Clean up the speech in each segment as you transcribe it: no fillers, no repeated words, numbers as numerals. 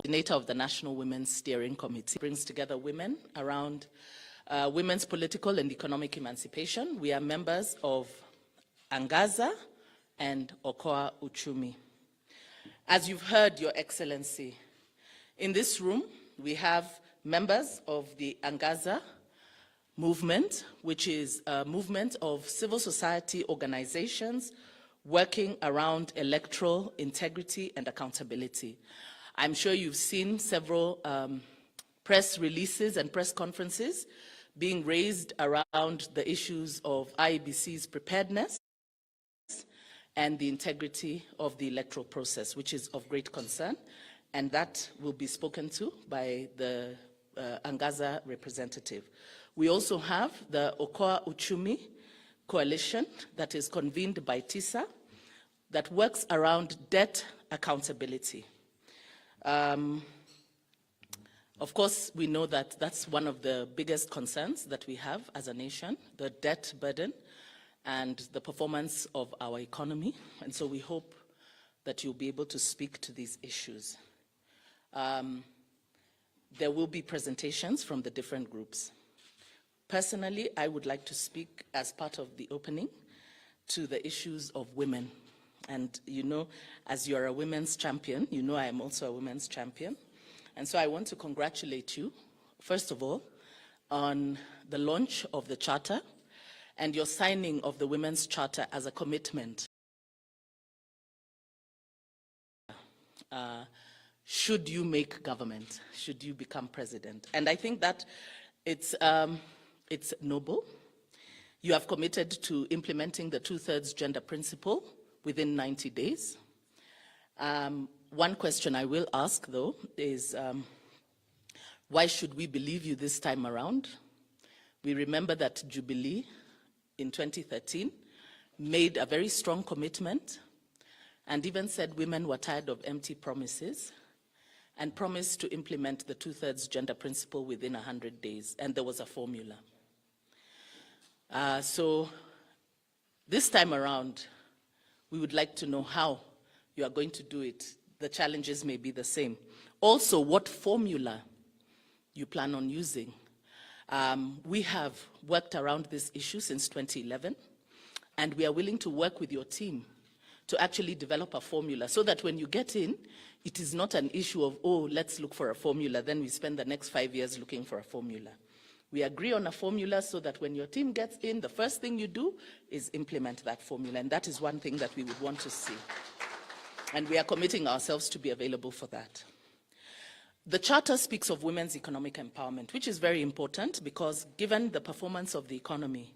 coordinator of the National Women's Steering Committee. It brings together women around women's political and economic emancipation. We are members of Angaza and Okoa Uchumi. As you've heard, Your Excellency, in this room we have members of the Angaza movement, which is a movement of civil society organizations working around electoral integrity and accountability. I'm sure you've seen several press releases and press conferences being raised around the issues of IEBC's preparedness and the integrity of the electoral process, which is of great concern, and that will be spoken to by the Angaza representative. We also have the Okoa Uchumi coalition that is convened by TISA that works around debt accountability. Of course, we know that that's one of the biggest concerns that we have as a nation, the debt burden and the performance of our economy. And so we hope that you'll be able to speak to these issues. There will be presentations from the different groups. Personally, I would like to speak as part of the opening to the issues of women. And you know, as you're a women's champion, you know I am also a women's champion. And so I want to congratulate you, first of all, on the launch of the Charter and your signing of the Women's Charter as a commitment. Should you make government, should you become president. And I think that it's noble. You have committed to implementing the 2/3 gender principle within 90 days. One question I will ask, though, is why should we believe you this time around? We remember that Jubilee in 2013 made a very strong commitment and even said women were tired of empty promises and promised to implement the 2/3 gender principle within 100 days, and there was a formula. So this time around, we would like to know how you are going to do it. The challenges may be the same. Also, what formula you plan on using. We have worked around this issue since 2011, and we are willing to work with your team to actually develop a formula so that when you get in, it is not an issue of, oh, let's look for a formula, then we spend the next 5 years looking for a formula. We agree on a formula so that when your team gets in, the first thing you do is implement that formula, and that is one thing that we would want to see. And we are committing ourselves to be available for that. The Charter speaks of women's economic empowerment, which is very important because given the performance of the economy,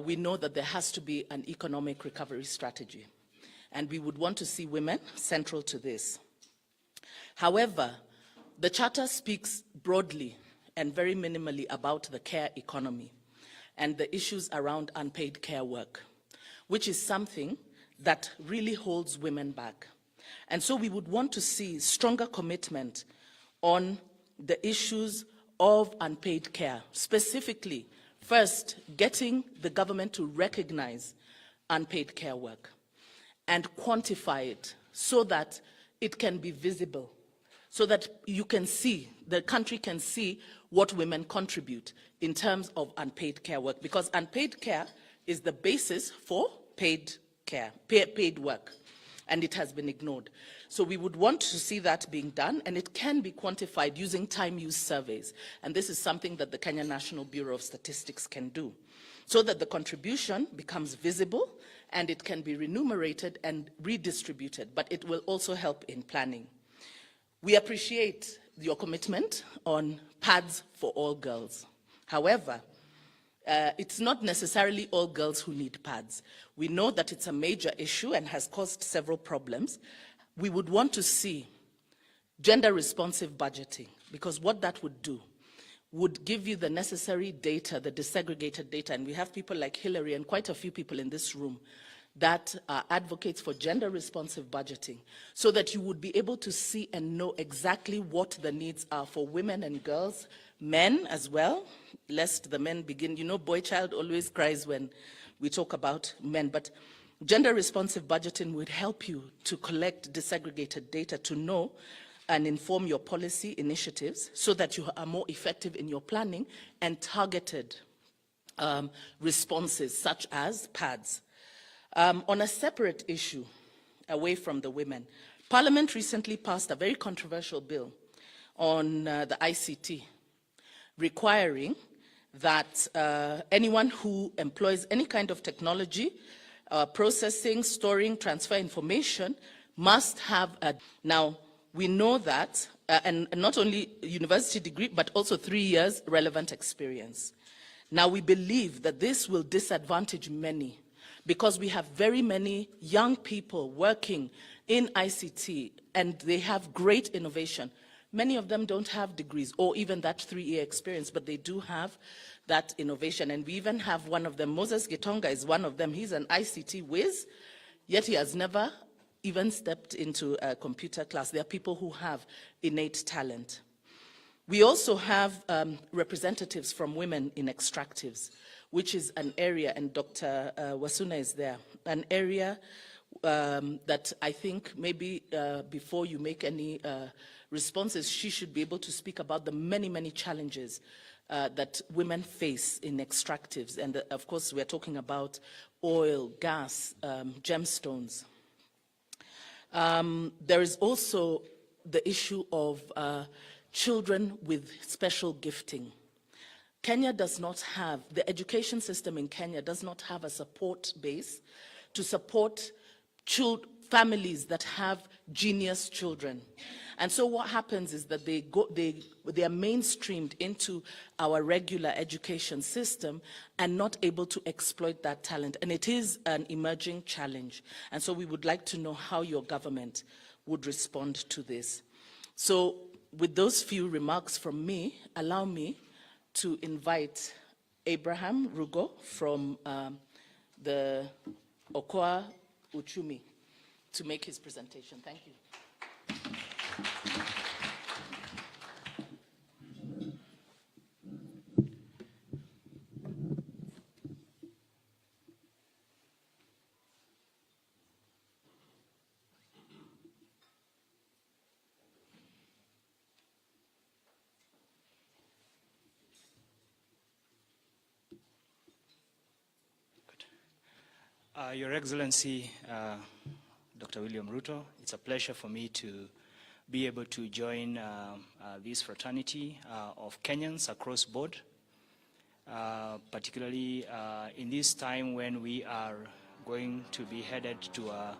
we know that there has to be an economic recovery strategy. And we would want to see women central to this. However, the Charter speaks broadly and very minimally about the care economy and the issues around unpaid care work, which is something that really holds women back. And so we would want to see stronger commitment on the issues of unpaid care, specifically, first, getting the government to recognize unpaid care work and quantify it so that it can be visible, so that you can see, the country can see what women contribute in terms of unpaid care work, because unpaid care is the basis for paid care, paid work, and it has been ignored. So we would want to see that being done, and it can be quantified using time-use surveys, and this is something that the Kenya National Bureau of Statistics can do, so that the contribution becomes visible and it can be remunerated and redistributed, but it will also help in planning. We appreciate your commitment on pads for all girls. However, it's not necessarily all girls who need pads. We know that it's a major issue and has caused several problems. We would want to see gender-responsive budgeting, because what that would do would give you the necessary data, the disaggregated data, and we have people like Hillary and quite a few people in this room that are advocates for gender-responsive budgeting, so that you would be able to see and know exactly what the needs are for women and girls, men as well, lest the men begin, you know, boy child always cries when we talk about men, but gender-responsive budgeting would help you to collect disaggregated data to know and inform your policy initiatives so that you are more effective in your planning and targeted responses such as PADS. On a separate issue, away from the women, Parliament recently passed a very controversial bill on the ICT, requiring that anyone who employs any kind of technology, processing, storing, transfer information, must have a... Now, we know that, and not only university degree, but also 3 years relevant experience. Now, we believe that this will disadvantage many, because we have very many young people working in ICT, and they have great innovation. Many of them don't have degrees or even that 3-year experience, but they do have that innovation. And we even have one of them, Moses Gitonga is one of them. He's an ICT whiz, yet he has never even stepped into a computer class. There are people who have innate talent. We also have representatives from women in extractives, which is an area, and Dr. Wasuna is there, an area that I think maybe before you make any responses, she should be able to speak about the many, many challenges that women face in extractives. And of course, we're talking about oil, gas, gemstones. There is also the issue of children with special gifting. Kenya does not have, the education system in Kenya does not have a support base to support families that have genius children. And so what happens is that they are mainstreamed into our regular education system and not able to exploit that talent. And it is an emerging challenge. And so we would like to know how your government would respond to this. So with those few remarks from me, allow me to invite Abraham Rugo from the Okoa Uchumi to make his presentation. Thank you. Your Excellency, Dr. William Ruto, it's a pleasure for me to be able to join this fraternity of Kenyans across board, particularly in this time when we are going to be headed to a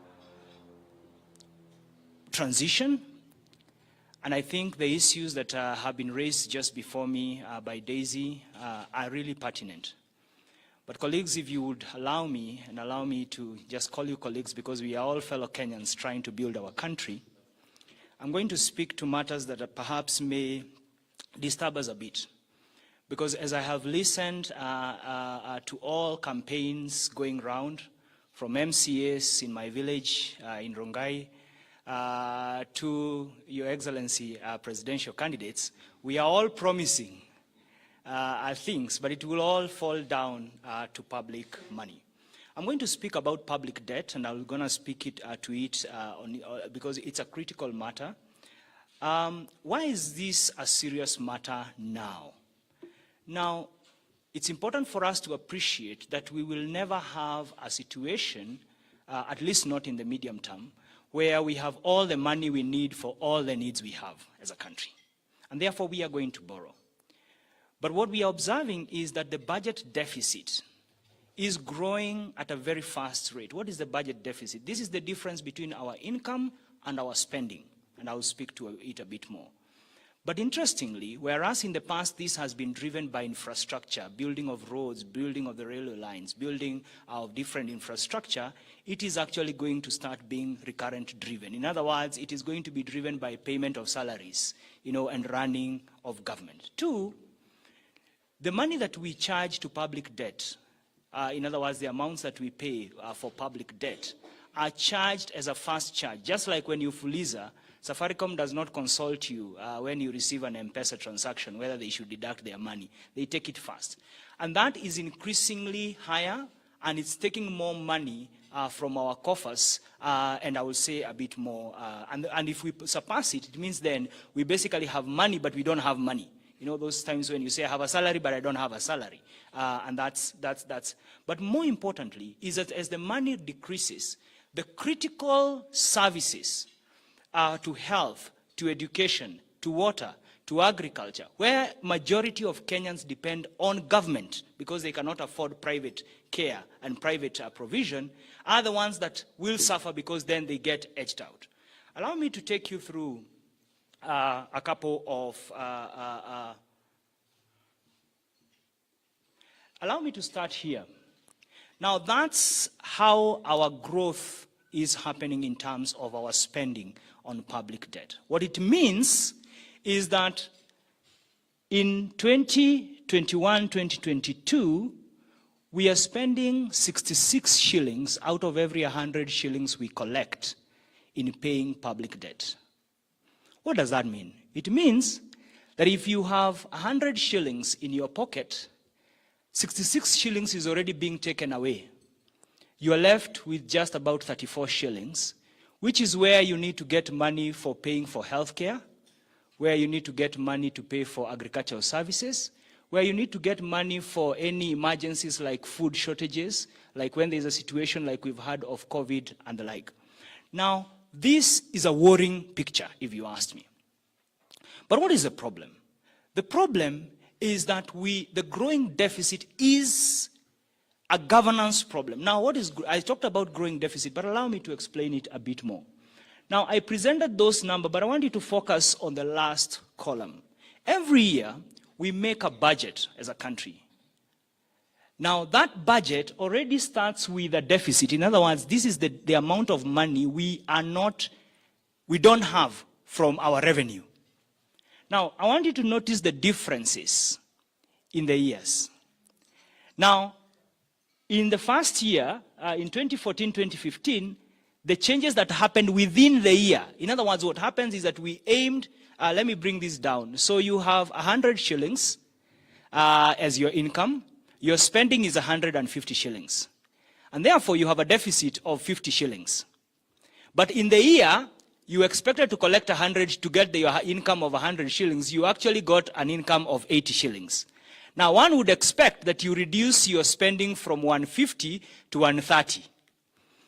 transition. And I think the issues that have been raised just before me by Daisy are really pertinent. But colleagues, if you would allow me, and allow me to just call you colleagues because we are all fellow Kenyans trying to build our country, I'm going to speak to matters that perhaps may disturb us a bit. Because as I have listened to all campaigns going round, from MCAs in my village in Rongai, to Your Excellency presidential candidates, we are all promising things, but it will all fall down to public money. I'm going to speak about public debt, and I'm going to speak because it's a critical matter. Why is this a serious matter now? Now, it's important for us to appreciate that we will never have a situation, at least not in the medium term, where we have all the money we need for all the needs we have as a country. And therefore, we are going to borrow. But what we are observing is that the budget deficit is growing at a very fast rate. What is the budget deficit? This is the difference between our income and our spending, and I'll speak to it a bit more. But interestingly, whereas in the past this has been driven by infrastructure, building of roads, building of the railway lines, building of different infrastructure, it is actually going to start being recurrent driven. In other words, it is going to be driven by payment of salaries, and running of government. Two, the money that we charge to public debt, in other words, the amounts that we pay for public debt, are charged as a fast charge. Just like when you Fuliza, Safaricom does not consult you when you receive an M-Pesa transaction, whether they should deduct their money. They take it fast. And that is increasingly higher, and it's taking more money from our coffers, and I will say a bit more. And if we surpass it, it means then we basically have money, but we don't have money. You know, those times when you say, I have a salary, but I don't have a salary. And that's. But more importantly, is that as the money decreases, the critical services to health, to education, to water, to agriculture, where majority of Kenyans depend on government because they cannot afford private care and private provision, are the ones that will suffer because then they get edged out. Allow me to take you through a couple of, allow me to start here. Now that's how our growth is happening in terms of our spending on public debt. What it means is that in 2021, 2022, we are spending 66 shillings out of every 100 shillings we collect in paying public debt. What does that mean? It means that if you have 100 shillings in your pocket, 66 shillings is already being taken away. You are left with just about 34 shillings, which is where you need to get money for paying for healthcare, where you need to get money to pay for agricultural services, where you need to get money for any emergencies like food shortages, like when there's a situation like we've had of COVID and the like. Now, this is a worrying picture, if you ask me. But what is the problem? The problem is that the growing deficit is a governance problem. Now, I talked about growing deficit, but allow me to explain it a bit more. Now, I presented those numbers, but I want you to focus on the last column. Every year, we make a budget as a country. Now, that budget already starts with a deficit. In other words, this is the amount of money we don't have from our revenue. Now, I want you to notice the differences in the years. Now, in the first year, in 2014, 2015, the changes that happened within the year. In other words, what happens is that we aimed, let me bring this down. So you have 100 shillings as your income. Your spending is 150 shillings. And therefore, you have a deficit of 50 shillings. But in the year, you expected to collect 100 to get your income of 100 shillings. You actually got an income of 80 shillings. Now, one would expect that you reduce your spending from 150 to 130.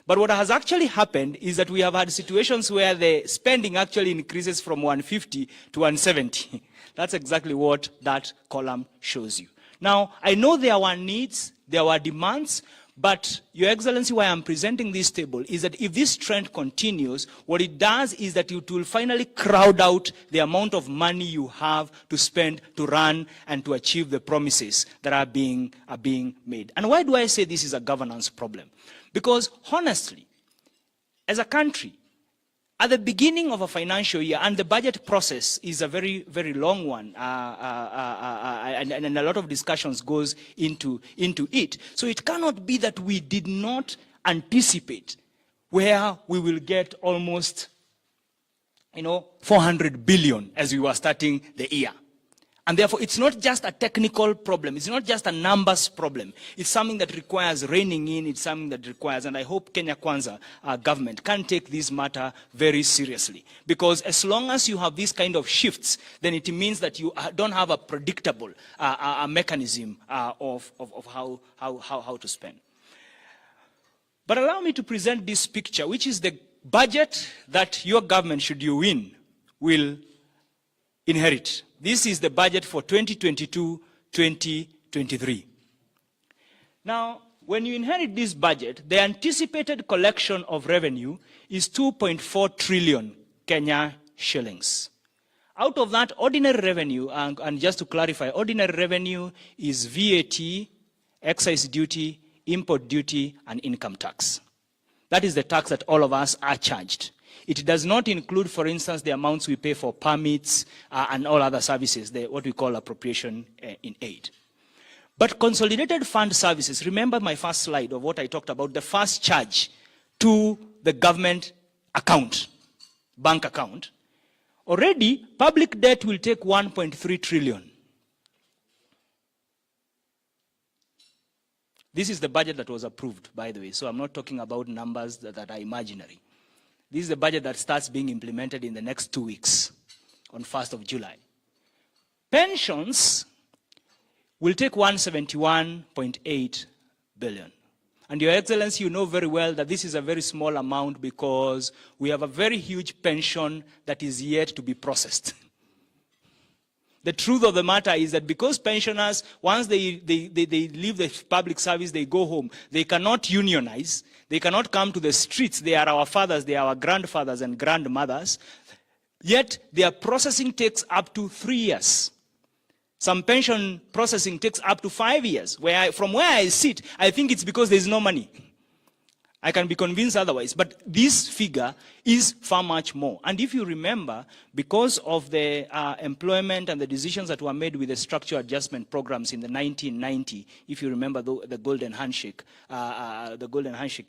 But what has actually happened is that we have had situations where the spending actually increases from 150 to 170. That's exactly what that column shows you. Now, I know there were needs, there were demands, but Your Excellency, why I'm presenting this table is that if this trend continues, what it does is that it will finally crowd out the amount of money you have to spend to run and to achieve the promises that are being made. And why do I say this is a governance problem? Because honestly, as a country, at the beginning of a financial year, and the budget process is a very, very long one, and a lot of discussions goes into it. So it cannot be that we did not anticipate where we will get almost, 400 billion as we were starting the year. And therefore, it's not just a technical problem. It's not just a numbers problem. It's something that requires reining in. It's something that requires, and I hope Kenya Kwanza government can take this matter very seriously. Because as long as you have these kind of shifts, then it means that you don't have a predictable mechanism of how to spend. But allow me to present this picture, which is the budget that your government, should you win, will inherit. This is the budget for 2022-2023. Now, when you inherit this budget, the anticipated collection of revenue is 2.4 trillion Kenya shillings. Out of that, ordinary revenue, and just to clarify, ordinary revenue is VAT, excise duty, import duty, and income tax. That is the tax that all of us are charged. It does not include, for instance, the amounts we pay for permits and all other services, what we call appropriation in aid. But consolidated fund services, remember my first slide of what I talked about, the first charge to the government account, bank account. Already, public debt will take 1.3 trillion. This is the budget that was approved, by the way, so I'm not talking about numbers that are imaginary. This is the budget that starts being implemented in the next 2 weeks, on 1st of July. Pensions will take 171.8 billion. And Your Excellency, you know very well that this is a very small amount because we have a very huge pension that is yet to be processed. The truth of the matter is that because pensioners, once they leave the public service, they go home, they cannot unionize, they cannot come to the streets. They are our fathers, they are our grandfathers and grandmothers. Yet their processing takes up to 3 years. Some pension processing takes up to 5 years. From where I sit, I think it's because there's no money. I can be convinced otherwise, but this figure is far much more. And if you remember, because of the employment and the decisions that were made with the structural adjustment programs in the 1990, if you remember the golden handshake,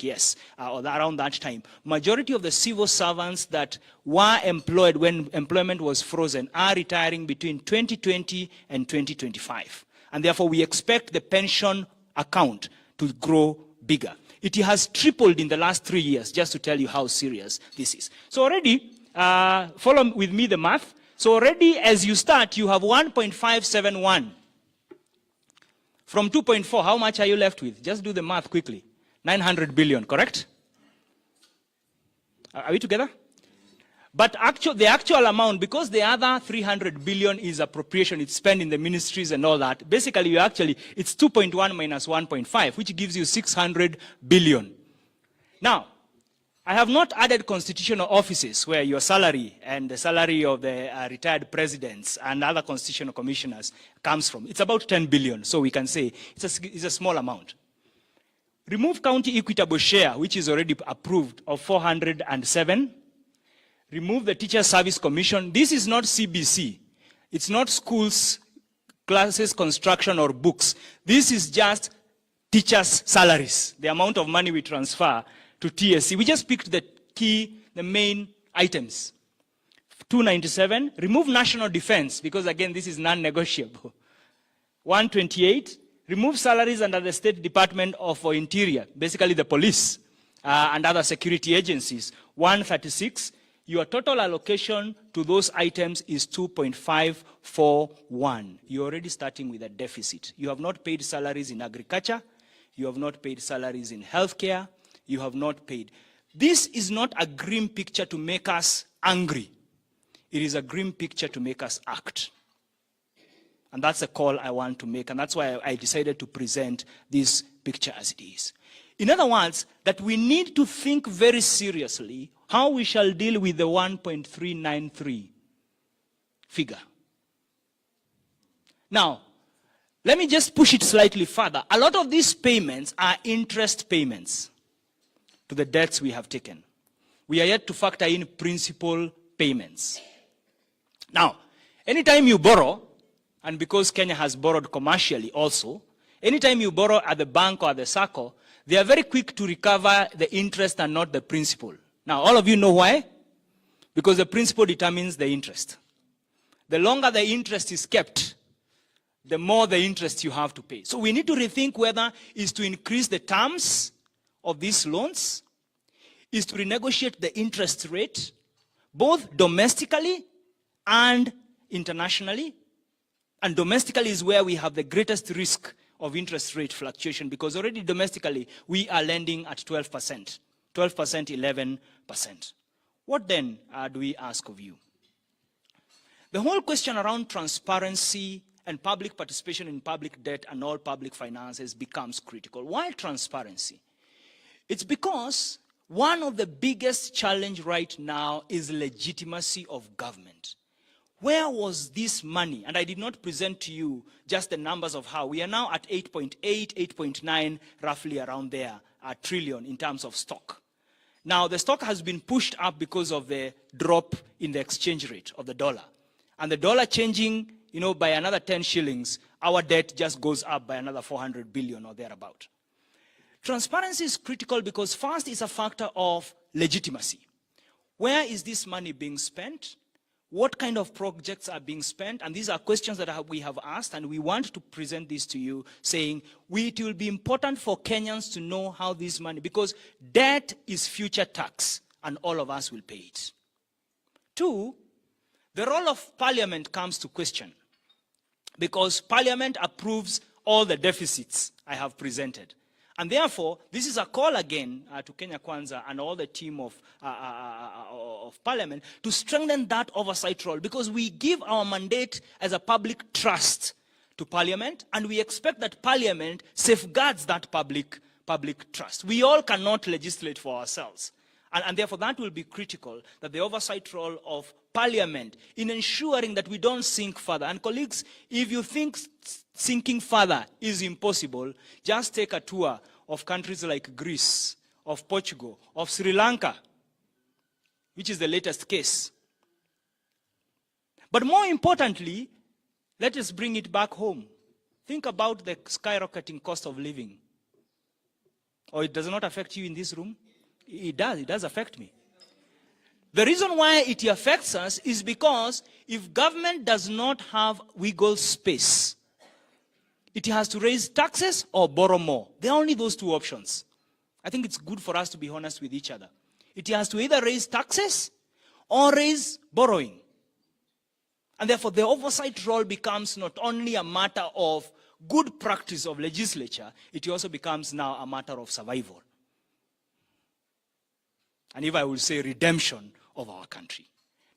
yes, or around that time, majority of the civil servants that were employed when employment was frozen are retiring between 2020 and 2025. And therefore, we expect the pension account to grow bigger. It has tripled in the last 3 years, just to tell you how serious this is. So already, follow with me the math. So already, as you start, you have 1.571. From 2.4, how much are you left with? Just do the math quickly. 900 billion, correct? Are we together? But the actual amount, because the other 300 billion is appropriation, it's spent in the ministries and all that, basically it's 2.1 minus 1.5, which gives you 600 billion. Now, I have not added constitutional offices where your salary and the salary of the retired presidents and other constitutional commissioners comes from. It's about 10 billion, so we can say it's a small amount. Remove county equitable share, which is already approved, of 407. Remove the Teacher Service Commission. This is not CBC. It's not schools, classes, construction, or books. This is just teachers' salaries, the amount of money we transfer to TSC. We just picked the main items. 297, remove national defense, because again, this is non-negotiable. 128, remove salaries under the State Department of Interior, basically the police and other security agencies. 136, your total allocation to those items is 2.541. You're already starting with a deficit. You have not paid salaries in agriculture. You have not paid salaries in healthcare. You have not paid. This is not a grim picture to make us angry. It is a grim picture to make us act. And that's a call I want to make, and that's why I decided to present this picture as it is. In other words, that we need to think very seriously how we shall deal with the 1.393 figure. Now, let me just push it slightly further. A lot of these payments are interest payments to the debts we have taken. We are yet to factor in principal payments. Now, anytime you borrow, and because Kenya has borrowed commercially also, anytime you borrow at the bank or at the SACCO, they are very quick to recover the interest and not the principal. Now, all of you know why? Because the principal determines the interest. The longer the interest is kept, the more the interest you have to pay. So we need to rethink whether is to increase the terms of these loans, is to renegotiate the interest rate, both domestically and internationally. And domestically is where we have the greatest risk of interest rate fluctuation, because already domestically we are lending at 12%, 12%, 11%. What then do we ask of you? The whole question around transparency and public participation in public debt and all public finances becomes critical. Why transparency? It's because one of the biggest challenge right now is legitimacy of government. Where was this money? And I did not present to you just the numbers of how. We are now at 8.8, 8.9, roughly around there, trillion in terms of stock. Now, the stock has been pushed up because of the drop in the exchange rate of the dollar. And the dollar changing, by another 10 shillings, our debt just goes up by another 400 billion or thereabout. Transparency is critical because first it's a factor of legitimacy. Where is this money being spent? What kind of projects are being spent? And these are questions that we have asked, and we want to present this to you, saying it will be important for Kenyans to know how this money, because debt is future tax, and all of us will pay it. 2, the role of Parliament comes to question, because Parliament approves all the deficits I have presented. And therefore, this is a call again to Kenya Kwanza and all the team of Parliament to strengthen that oversight role, because we give our mandate as a public trust to Parliament, and we expect that Parliament safeguards that public trust. We all cannot legislate for ourselves. And therefore, that will be critical, that the oversight role of Parliament in ensuring that we don't sink further. And colleagues, if you think sinking further is impossible, just take a tour of countries like Greece, of Portugal, of Sri Lanka, which is the latest case. But more importantly, let us bring it back home. Think about the skyrocketing cost of living. Or it does not affect you in this room? It does affect me. The reason why it affects us is because if government does not have wiggle space, it has to raise taxes or borrow more. There are only those two options. I think it's good for us to be honest with each other. It has to either raise taxes or raise borrowing. And therefore, the oversight role becomes not only a matter of good practice of legislature, it also becomes now a matter of survival. And if I will say redemption of our country.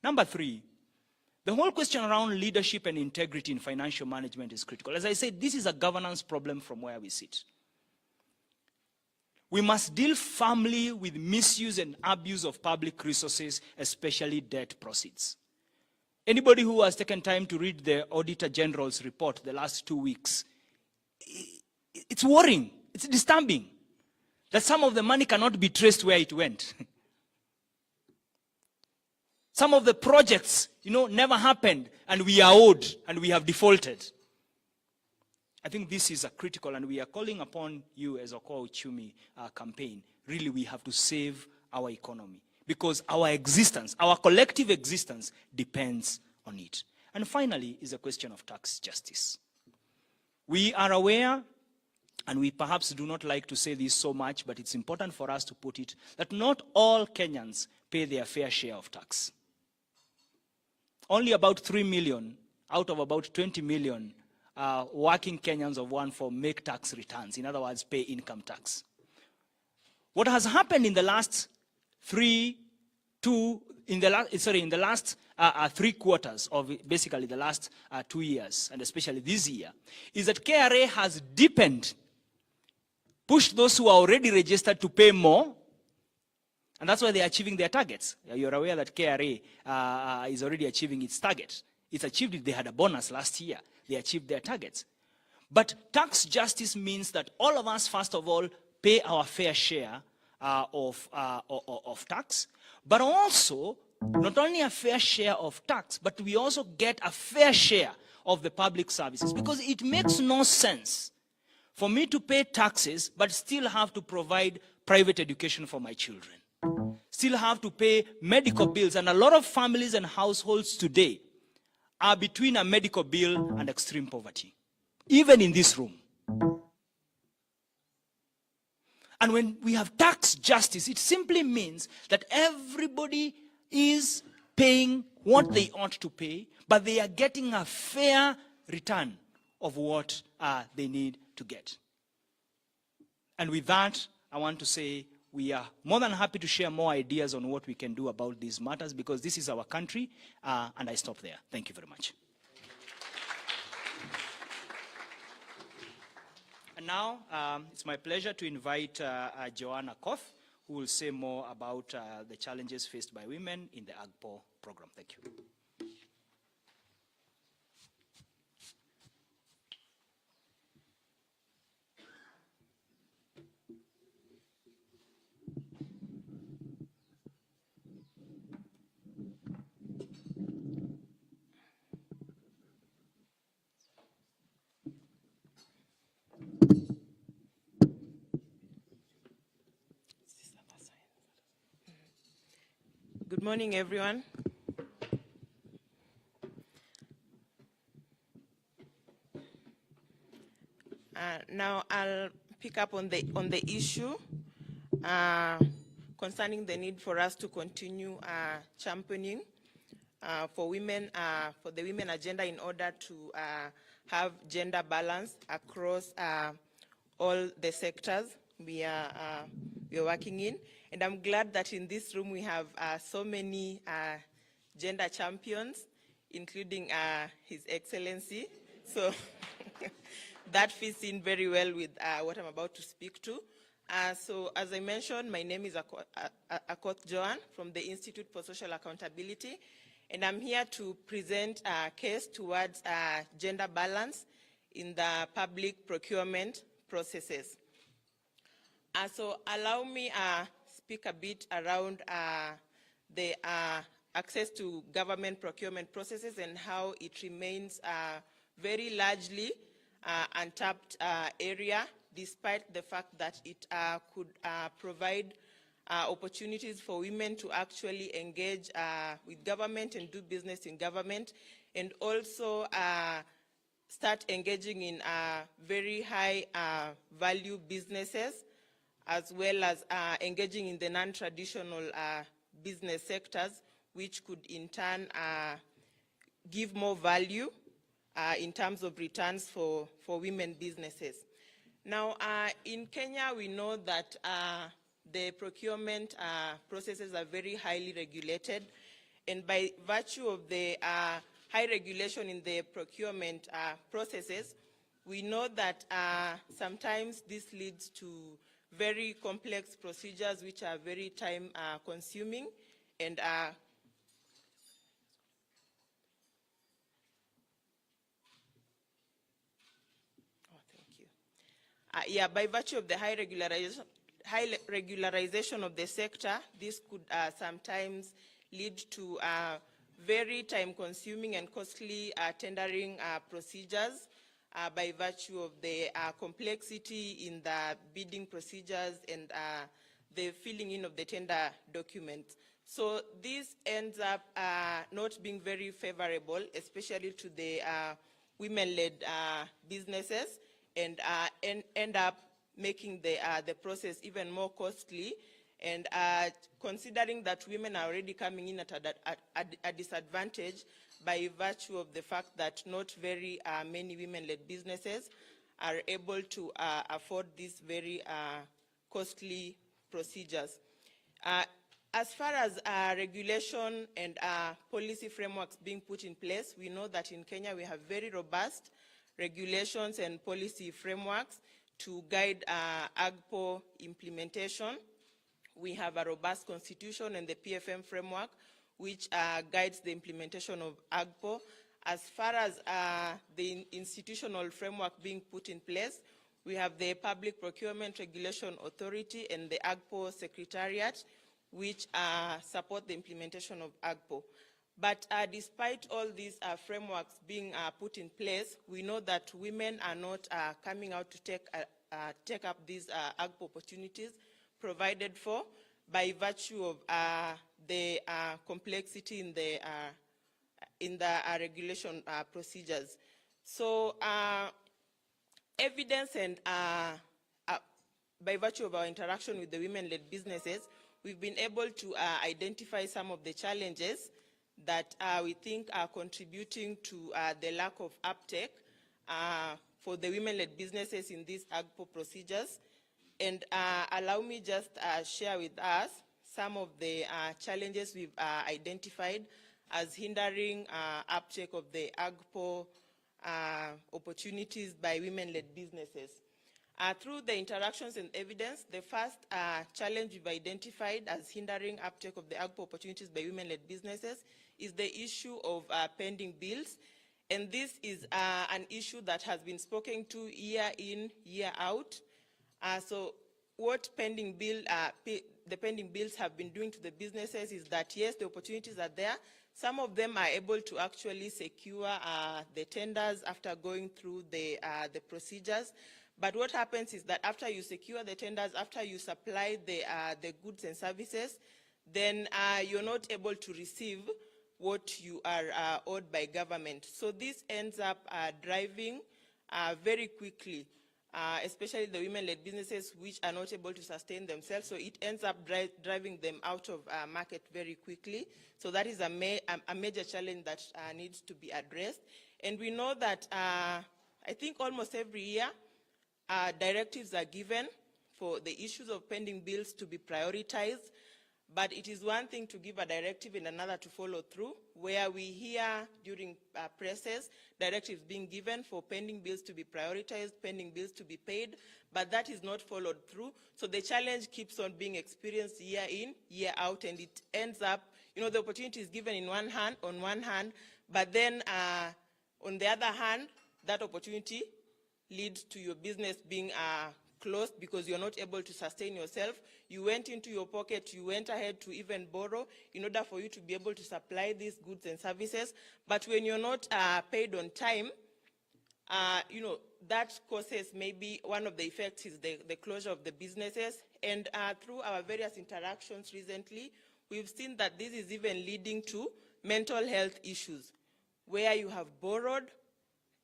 Number 3, the whole question around leadership and integrity in financial management is critical. As I said, this is a governance problem from where we sit. We must deal firmly with misuse and abuse of public resources, especially debt proceeds. Anybody who has taken time to read the Auditor General's report the last 2 weeks, it's worrying, it's disturbing that some of the money cannot be traced where it went. Some of the projects, never happened, and we are owed, and we have defaulted. I think this is a critical, and we are calling upon you as a Okoa Uchumi campaign. Really, we have to save our economy, because our existence, our collective existence, depends on it. And finally, is a question of tax justice. We are aware, and we perhaps do not like to say this so much, but it's important for us to put it, that not all Kenyans pay their fair share of tax. Only about 3 million out of about 20 million working Kenyans of one form make tax returns. In other words, pay income tax. What has happened in the last 3 quarters of basically the last 2 years, and especially this year, is that KRA has deepened, pushed those who are already registered to pay more. And that's why they're achieving their targets. You're aware that KRA is already achieving its target. It's achieved it. They had a bonus last year. They achieved their targets. But tax justice means that all of us, first of all, pay our fair share of tax, but also not only a fair share of tax, but we also get a fair share of the public services. Because it makes no sense for me to pay taxes, but still have to provide private education for my children. Still have to pay medical bills, and a lot of families and households today are between a medical bill and extreme poverty, even in this room. And when we have tax justice, it simply means that everybody is paying what they ought to pay, but they are getting a fair return of what they need to get. And with that, I want to say we are more than happy to share more ideas on what we can do about these matters, because this is our country, and I stop there. Thank you very much. And now, it's my pleasure to invite Joanna Koth, who will say more about the challenges faced by women in the AGPO program. Thank you. Good morning, everyone. Now I'll pick up on the issue concerning the need for us to continue championing for women, for the women agenda in order to have gender balance across all the sectors we are working in. And I'm glad that in this room we have so many gender champions, including His Excellency. So that fits in very well with what I'm about to speak to. So as I mentioned, my name is Akoth Joan from the Institute for Social Accountability, and I'm here to present a case towards gender balance in the public procurement processes. So allow me speak a bit around the access to government procurement processes and how it remains very largely untapped area, despite the fact that it could provide opportunities for women to actually engage with government and do business in government, and also start engaging in very high value businesses, as well as engaging in the non-traditional business sectors, which could in turn give more value in terms of returns for women businesses. Now, in Kenya, we know that the procurement processes are very highly regulated, and by virtue of the high regulation in the procurement processes, we know that sometimes this leads to very complex procedures which are very time consuming and by virtue of the high regularization of the sector, this could sometimes lead to very time-consuming and costly tendering procedures by virtue of the complexity in the bidding procedures and the filling in of the tender documents. So this ends up not being very favorable, especially to the women-led businesses, and end up making the process even more costly. And considering that women are already coming in at a disadvantage by virtue of the fact that not very many women-led businesses are able to afford these very costly procedures. As far as regulation and policy frameworks being put in place, we know that in Kenya we have very robust regulations and policy frameworks to guide AGPO implementation. We have a robust constitution and the PFM framework, which guides the implementation of AGPO. As far as the institutional framework being put in place, we have the Public Procurement Regulation Authority and the AGPO Secretariat, which support the implementation of AGPO. But despite all these frameworks being put in place, we know that women are not coming out to take up these AGPO opportunities provided for by virtue of the complexity in the regulation procedures. So evidence and by virtue of our interaction with the women-led businesses, we've been able to identify some of the challenges that we think are contributing to the lack of uptake for the women-led businesses in these AGPO procedures. And allow me just share with us some of the challenges we've identified as hindering uptake of the AGPO opportunities by women-led businesses. Through the interactions and evidence, the first challenge we've identified as hindering uptake of the AGPO opportunities by women-led businesses is the issue of pending bills. And this is an issue that has been spoken to year in, year out. So what the pending bills have been doing to the businesses is that, yes, the opportunities are there. Some of them are able to actually secure the tenders after going through the procedures. But what happens is that after you secure the tenders, after you supply the goods and services, then you're not able to receive what you are owed by government. So this ends up driving very quickly especially the women-led businesses which are not able to sustain themselves. So it ends up driving them out of market very quickly. So that is a major challenge that needs to be addressed. And we know that I think almost every year directives are given for the issues of pending bills to be prioritized. But it is one thing to give a directive and another to follow through, where we hear during presses directives being given for pending bills to be prioritized, pending bills to be paid, but that is not followed through. So the challenge keeps on being experienced year in, year out, and it ends up, the opportunity is given on one hand, but then on the other hand, that opportunity leads to your business being closed because you're not able to sustain yourself. You went into your pocket, you went ahead to even borrow in order for you to be able to supply these goods and services. But when you're not paid on time, that causes maybe one of the effects is the closure of the businesses. And through our various interactions recently, we've seen that this is even leading to mental health issues, where you have borrowed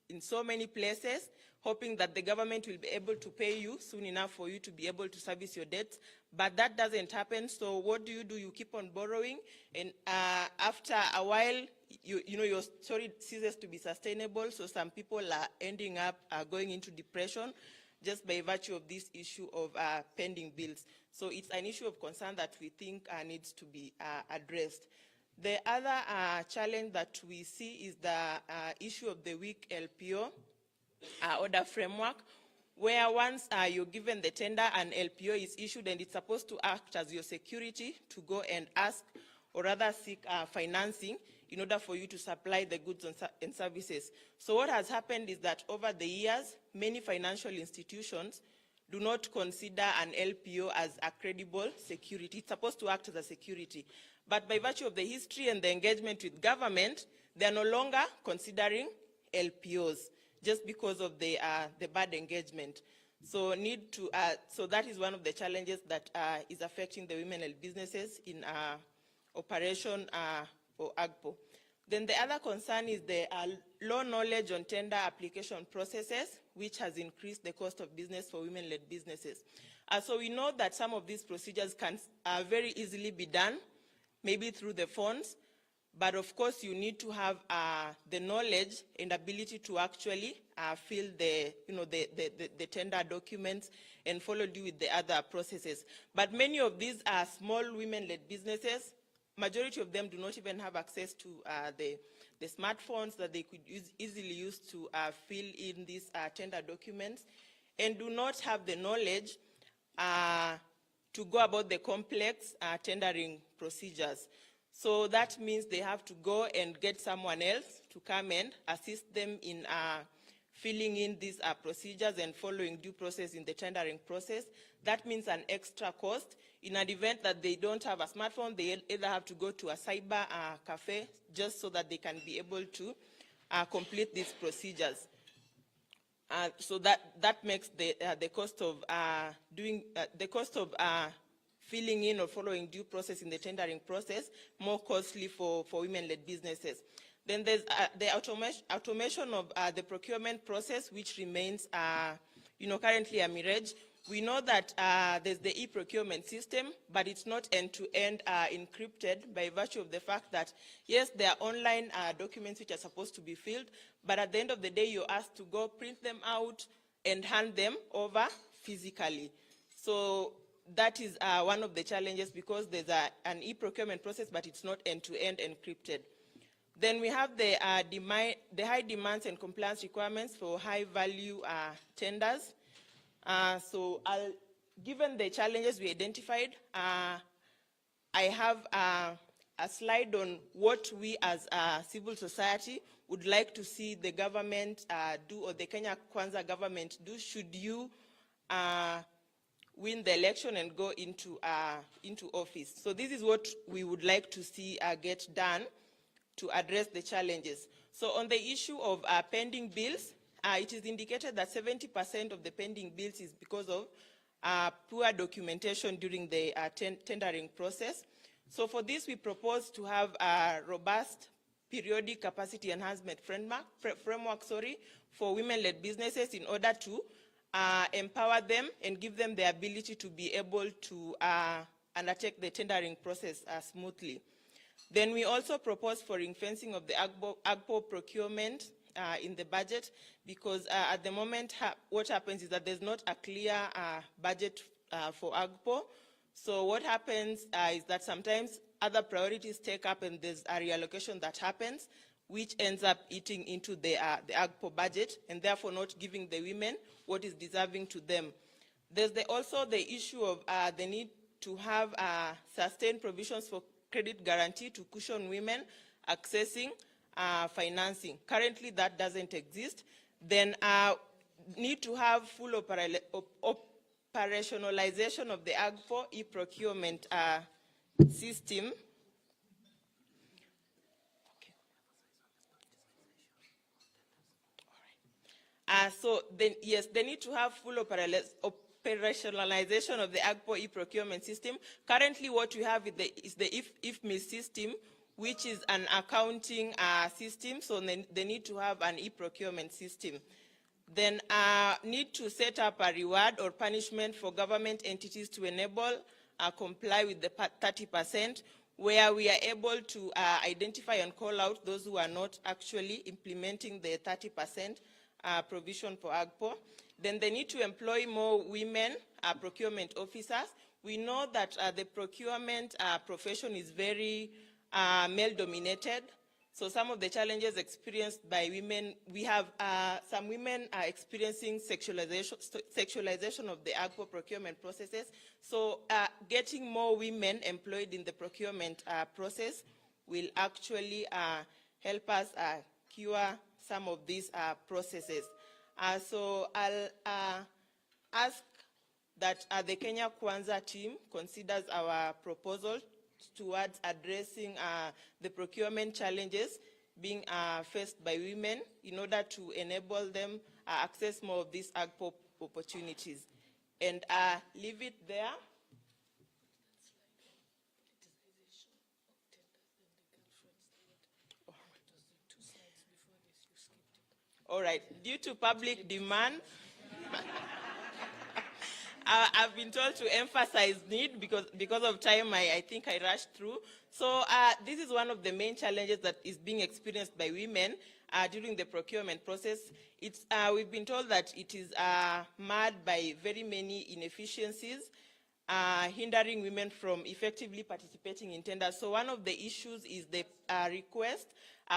in so many places, hoping that the government will be able to pay you soon enough for you to be able to service your debts. But that doesn't happen. So what do? You keep on borrowing. And after a while, your story ceases to be sustainable. So some people are ending up going into depression just by virtue of this issue of pending bills. So it's an issue of concern that we think needs to be addressed. The other challenge that we see is the issue of the weak LPO order framework, where once you're given the tender, an LPO is issued and it's supposed to act as your security to go and ask or rather seek financing in order for you to supply the goods and services. So what has happened is that over the years, many financial institutions do not consider an LPO as a credible security. It's supposed to act as a security. But by virtue of the history and the engagement with government, they are no longer considering LPOs just because of the bad engagement. So so that is one of the challenges that is affecting the women-led businesses in operation or AGPO. Then the other concern is the low knowledge on tender application processes, which has increased the cost of business for women-led businesses. So we know that some of these procedures can very easily be done, maybe through the phones, but of course you need to have the knowledge and ability to actually fill the tender documents and follow due with the other processes. But many of these are small women-led businesses. Majority of them do not even have access to the smartphones that they could easily use to fill in these tender documents, and do not have the knowledge to go about the complex tendering procedures. So that means they have to go and get someone else to come and assist them in filling in these procedures and following due process in the tendering process. That means an extra cost. In an event that they don't have a smartphone, they either have to go to a cyber cafe just so that they can be able to complete these procedures. So that makes the cost of filling in or following due process in the tendering process more costly for women-led businesses. Then there's the automation of the procurement process, which remains currently a mirage. We know that there's the e-procurement system, but it's not end-to-end encrypted by virtue of the fact that, yes, there are online documents which are supposed to be filled, but at the end of the day, you're asked to go print them out and hand them over physically. So that is one of the challenges, because there's an e-procurement process, but it's not end-to-end encrypted. Then we have the high demands and compliance requirements for high-value tenders. So given the challenges we identified, I have a slide on what we as civil society would like to see the government do, or the Kenya Kwanza government do, should you win the election and go into office. So this is what we would like to see get done to address the challenges. So on the issue of pending bills, it is indicated that 70% of the pending bills is because of poor documentation during the tendering process. So for this, we propose to have a robust periodic capacity enhancement framework for women-led businesses in order to empower them and give them the ability to be able to undertake the tendering process smoothly. Then we also propose for ring-fencing of the AGPO procurement in the budget, because at the moment what happens is that there's not a clear budget for AGPO. So what happens is that sometimes other priorities take up and there's a reallocation that happens, which ends up eating into the AGPO budget and therefore not giving the women what is deserving to them. There's also the issue of the need to have sustained provisions for credit guarantee to cushion women accessing financing. Currently, that doesn't exist. Then need to have full operationalization of the AGPO e-procurement system. So then, yes, they need to have full operationalization of the AGPO e-procurement system. Currently, what we have is the IFMI system, which is an accounting system, so they need to have an e-procurement system. Then need to set up a reward or punishment for government entities to enable comply with the 30%, where we are able to identify and call out those who are not actually implementing the 30% provision for AGPO. Then they need to employ more women procurement officers. We know that the procurement profession is very male-dominated. So some of the challenges experienced by women, we have some women are experiencing sexualization of the AGPO procurement processes. So getting more women employed in the procurement process will actually help us cure some of these processes. So I'll ask that the Kenya Kwanza team considers our proposal towards addressing the procurement challenges being faced by women in order to enable them access more of these AGPO opportunities. And leave it there. All right, due to public demand, I've been told to emphasize need because of time. I think I rushed through. So this is one of the main challenges that is being experienced by women during the procurement process. We've been told that it is marred by very many inefficiencies, hindering women from effectively participating in tenders. So one of the issues is the request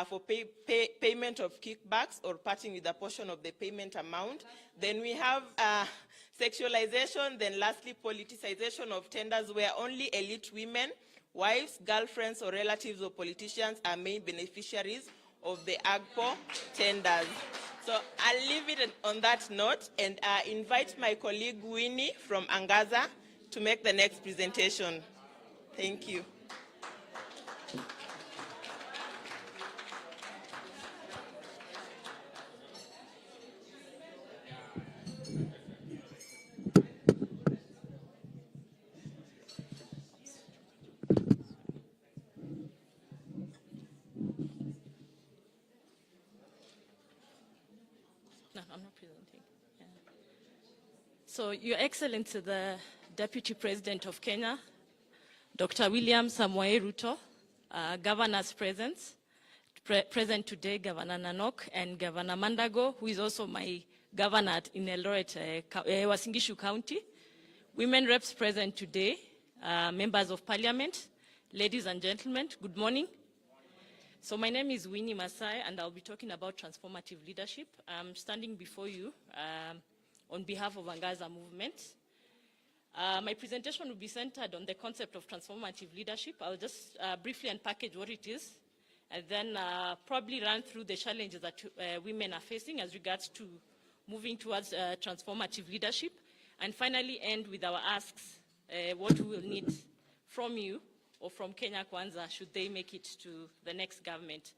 for payment of kickbacks or parting with a portion of the payment amount. Then we have sexualization, then lastly politicization of tenders where only elite women, wives, girlfriends or relatives of politicians are main beneficiaries of the AGPO tenders. So I'll leave it on that note and invite my colleague Winnie from Angaza to make the next presentation. Thank you. No, I'm not presenting. Yeah. So, Your Excellency, the Deputy President of Kenya, Dr. William Samoei Ruto, governors present today, Governor Nanok and Governor Mandago, who is also my governor in Eldoret, Uasin Gishu County, women reps present today, members of parliament, ladies and gentlemen, good morning. So my name is Winnie Masai, and I'll be talking about transformative leadership. I'm standing before you on behalf of Angaza movement. My presentation will be centered on the concept of transformative leadership. I'll just briefly unpackage what it is, and then probably run through the challenges that women are facing as regards to moving towards transformative leadership, and finally end with our asks, what we will need from you or from Kenya Kwanza should they make it to the next government.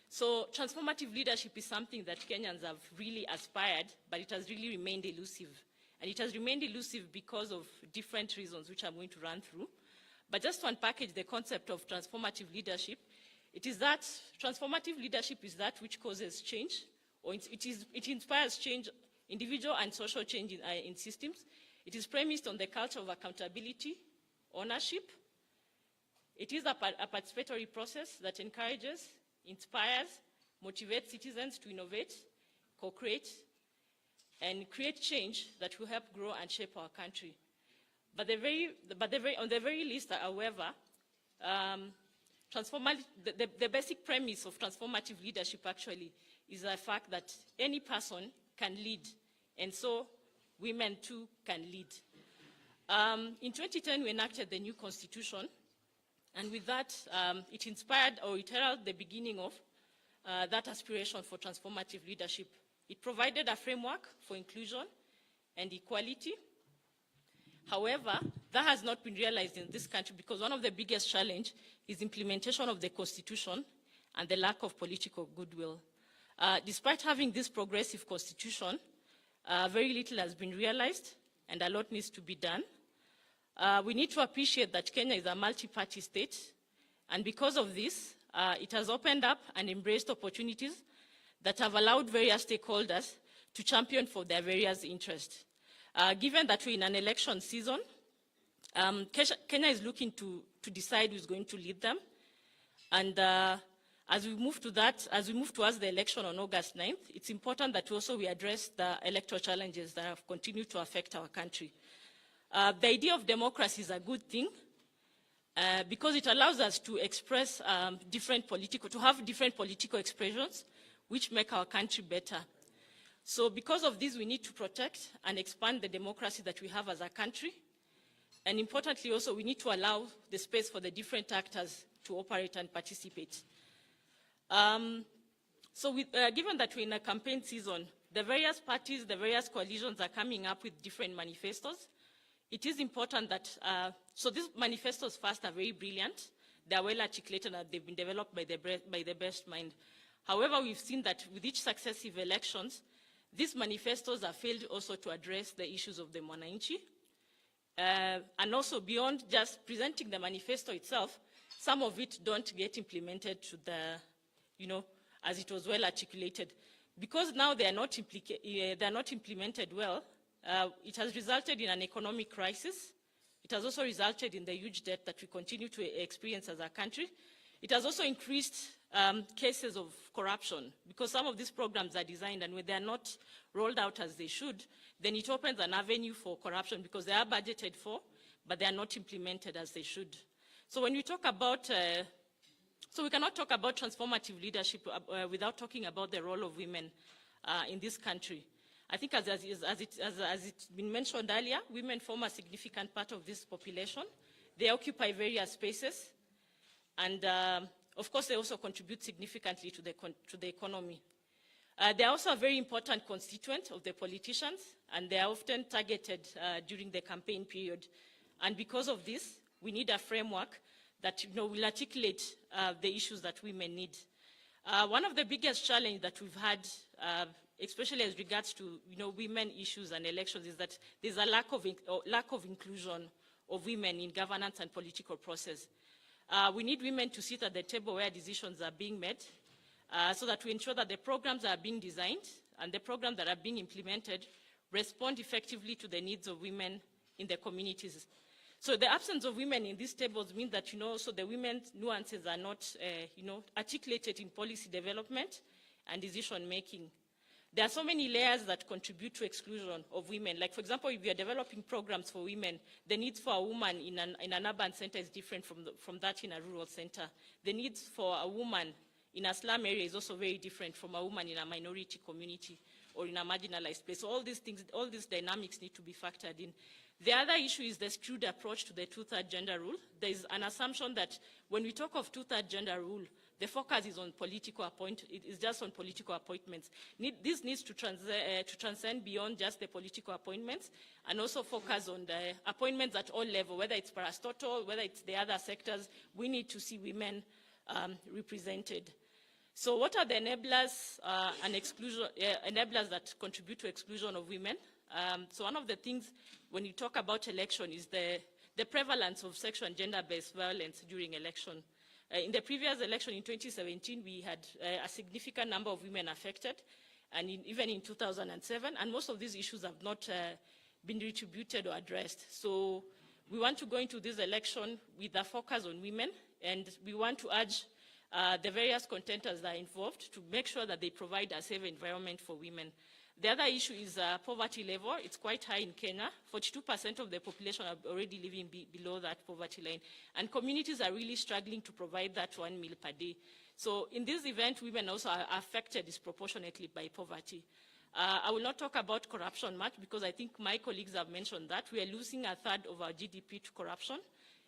So transformative leadership is something that Kenyans have really aspired, but it has really remained elusive. And it has remained elusive because of different reasons, which I'm going to run through. But just to unpackage the concept of transformative leadership, it is that transformative leadership is that which causes change, or it inspires change individual and social change in systems. It is premised on the culture of accountability, ownership. It is a participatory process that encourages, inspires, motivates citizens to innovate, co-create, and create change that will help grow and shape our country. But on the very least, however, the basic premise of transformative leadership actually is the fact that any person can lead, and so women too can lead. In 2010, we enacted the new constitution, and with that, it inspired or it heralded the beginning of that aspiration for transformative leadership. It provided a framework for inclusion and equality. However, that has not been realized in this country because one of the biggest challenges is implementation of the constitution and the lack of political goodwill. Despite having this progressive constitution, very little has been realized and a lot needs to be done. We need to appreciate that Kenya is a multi-party state, and because of this, it has opened up and embraced opportunities that have allowed various stakeholders to champion for their various interests. Given that we're in an election season, Kenya is looking to decide who's going to lead them. And as we move towards the election on August 9th, it's important that we address the electoral challenges that have continued to affect our country. The idea of democracy is a good thing because it allows us to express have different political expressions which make our country better. So because of this, we need to protect and expand the democracy that we have as a country. And importantly also, we need to allow the space for the different actors to operate and participate. Given that we're in a campaign season, the various parties, the various coalitions are coming up with different manifestos. It is important that, so these manifestos first are very brilliant. They're well articulated and they've been developed by the best mind. However, we've seen that with each successive elections, these manifestos have failed also to address the issues of the mwananchi. And also beyond just presenting the manifesto itself, some of it don't get implemented to the, as it was well articulated. Because now they are not implemented well, it has resulted in an economic crisis. It has also resulted in the huge debt that we continue to experience as a country. It has also increased cases of corruption because some of these programs are designed and when they are not rolled out as they should, then it opens an avenue for corruption because they are budgeted for, but they are not implemented as they should. So when we talk about, so we cannot talk about transformative leadership without talking about the role of women in this country. I think as it's been mentioned earlier, women form a significant part of this population. They occupy various spaces, and of course they also contribute significantly to the economy. They are also a very important constituent of the politicians, and they are often targeted during the campaign period. And because of this, we need a framework that will articulate the issues that women need. One of the biggest challenges that we've had, especially as regards to women issues and elections, is that there's a lack of inclusion of women in governance and political process. We need women to sit at the table where decisions are being made, so that we ensure that the programs that are being designed and the programs that are being implemented respond effectively to the needs of women in the communities. So the absence of women in these tables means that, so the women's nuances are not, articulated in policy development and decision making. There are so many layers that contribute to exclusion of women. Like, for example, if we are developing programs for women, the needs for a woman in an urban center is different from that in a rural center. The needs for a woman in a slum area is also very different from a woman in a minority community or in a marginalized place. So all these things, all these dynamics need to be factored in. The other issue is the skewed approach to the two-third gender rule. There is an assumption that when we talk of two-third gender rule, the focus is on it is just on political appointments. This needs to transcend beyond just the political appointments and also focus on the appointments at all levels, whether it's parastatal, whether it's the other sectors. We need to see women represented. So what are the enablers and enablers that contribute to exclusion of women? So one of the things when you talk about election is the prevalence of sexual and gender-based violence during election. In the previous election in 2017, we had a significant number of women affected, and even in 2007, and most of these issues have not been retributed or addressed. So we want to go into this election with a focus on women, and we want to urge the various contenders that are involved to make sure that they provide a safe environment for women. The other issue is poverty level. It's quite high in Kenya. 42% of the population are already living below that poverty line. And communities are really struggling to provide that 1 meal per day. So in this event, women also are affected disproportionately by poverty. I will not talk about corruption much because I think my colleagues have mentioned that. We are losing a third of our GDP to corruption,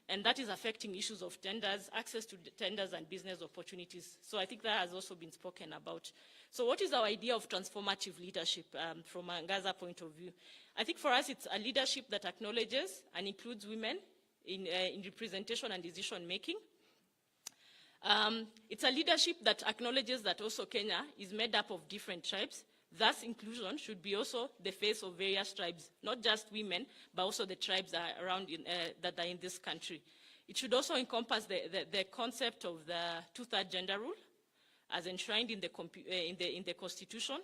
and that is affecting issues of tenders, access to tenders and business opportunities. So I think that has also been spoken about. So what is our idea of transformative leadership from a Gaza point of view? I think for us it's a leadership that acknowledges and includes women in representation and decision making. It's a leadership that acknowledges that also Kenya is made up of different tribes. Thus, inclusion should be also the face of various tribes, not just women, but also the tribes that are around that are in this country. It should also encompass the concept of the two-third gender rule, as enshrined in the Constitution.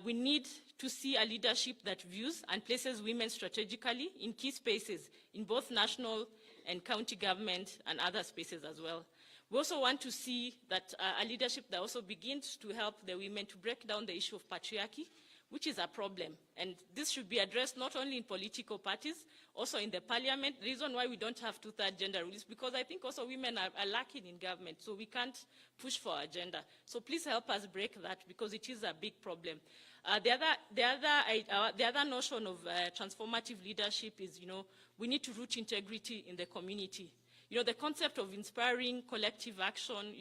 We need to see a leadership that views and places women strategically in key spaces in both national and county government and other spaces as well. We also want to see that a leadership that also begins to help the women to break down the issue of patriarchy, which is a problem. And this should be addressed not only in political parties, also in the parliament. The reason why we don't have two-third gender rules is because I think also women are lacking in government, so we can't push for our agenda. So please help us break that because it is a big problem. The other notion of transformative leadership is, we need to root integrity in the community. The concept of inspiring collective action,